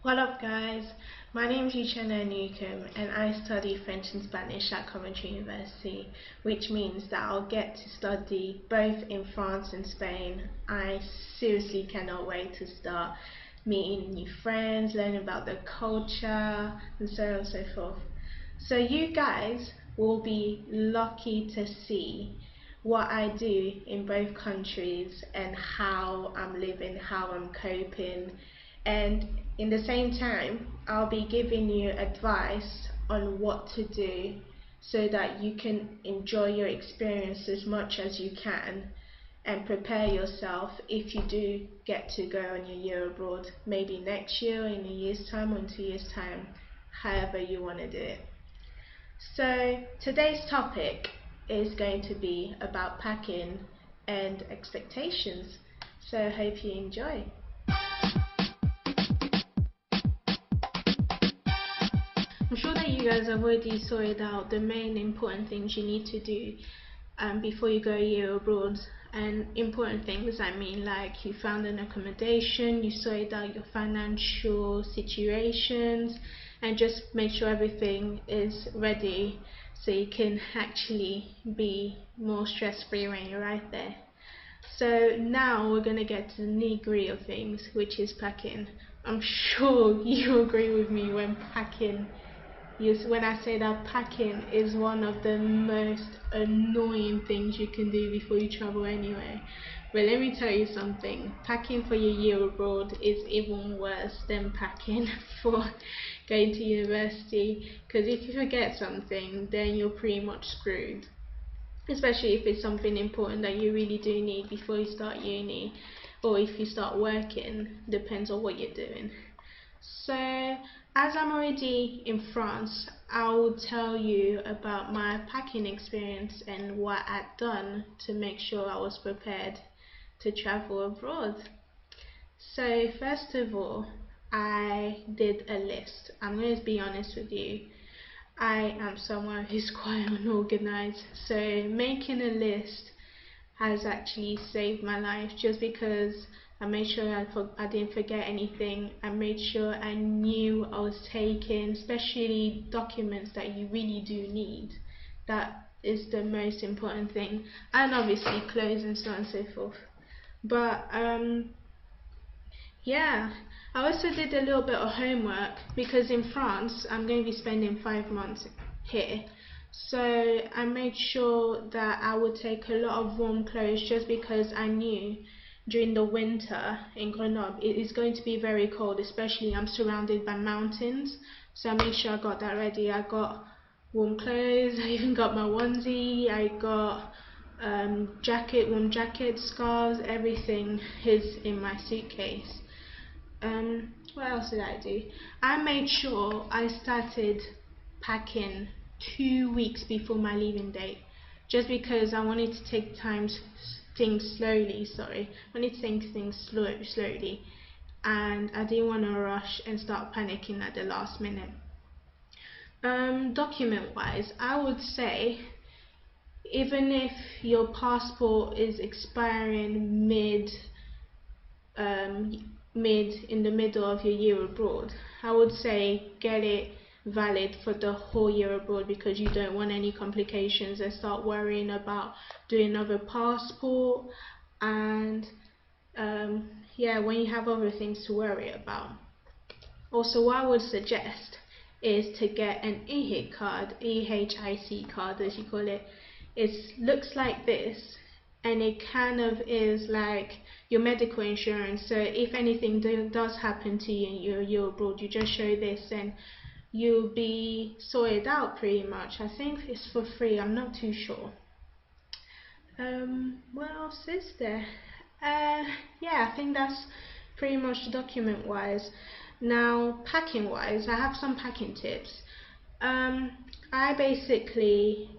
What up guys, my name is Uchenna and I study French and Spanish at Coventry University, which means that I'll get to study both in France and Spain. I seriously cannot wait to start meeting new friends, learning about the culture and so on and so forth. So you guys will be lucky to see what I do in both countries and how I'm living, how I'm coping, and in the same time I'll be giving you advice on what to do so that you can enjoy your experience as much as you can and prepare yourself if you do get to go on your year abroad, maybe next year, in a year's time, or in 2 years' time, however you want to do it. So today's topic is going to be about packing and expectations. So I hope you enjoy. I'm sure that you guys have already sorted out the main important things you need to do before you go a year abroad. And important things, I mean, like you found an accommodation, you sorted out your financial situations, and just make sure everything is ready so you can actually be more stress-free when you arrive there. So now we're going to get to the nitty-gritty of things, which is packing. I'm sure you agree with me when I say that packing is one of the most annoying things you can do before you travel anywhere. But let me tell you something, packing for your year abroad is even worse than packing for going to university, because if you forget something, then you're pretty much screwed. Especially if it's something important that you really do need before you start uni, or if you start working, depends on what you're doing. So as I'm already in France, I will tell you about my packing experience and what I'd done to make sure I was prepared to travel abroad. So first of all, I did a list. I'm going to be honest with you, I am someone who's quite unorganized, so making a list has actually saved my life, just because I made sure I didn't forget anything. I made sure I knew I was taking, especially documents that you really do need. That is the most important thing, and obviously clothes and so on and so forth. But yeah, I also did a little bit of homework, because in France I'm going to be spending 5 months here. So I made sure that I would take a lot of warm clothes, just because I knew during the winter in Grenoble it is going to be very cold, especially I'm surrounded by mountains. So I made sure I got that ready. I got warm clothes, I even got my onesie, I got warm jacket, scarves, everything is in my suitcase. What else did I do? I made sure I started packing 2 weeks before my leaving date, just because I wanted to take things slowly. I wanted to take things slowly, and I didn't want to rush and start panicking at the last minute. Document wise, I would say, even if your passport is expiring in the middle of your year abroad, I would say get it valid for the whole year abroad, because you don't want any complications and start worrying about doing another passport, and yeah, when you have other things to worry about. Also, what I would suggest is to get an EHIC card, EHIC card as you call it. It looks like this, and it kind of is like your medical insurance. So if anything does happen to you and you're abroad, you just show this and you'll be sorted out pretty much. I think it's for free, I'm not too sure. What else is there? Yeah, I think that's pretty much document wise. Now packing wise, I have some packing tips. I basically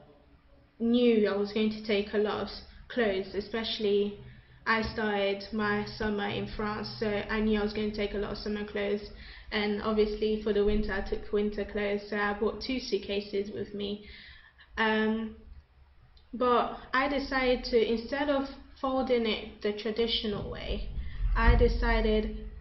knew I was going to take a lot of clothes, especially I started my summer in France, so I knew I was going to take a lot of summer clothes, and obviously for the winter I took winter clothes, so I bought 2 suitcases with me. But I decided to, instead of folding it the traditional way, I decided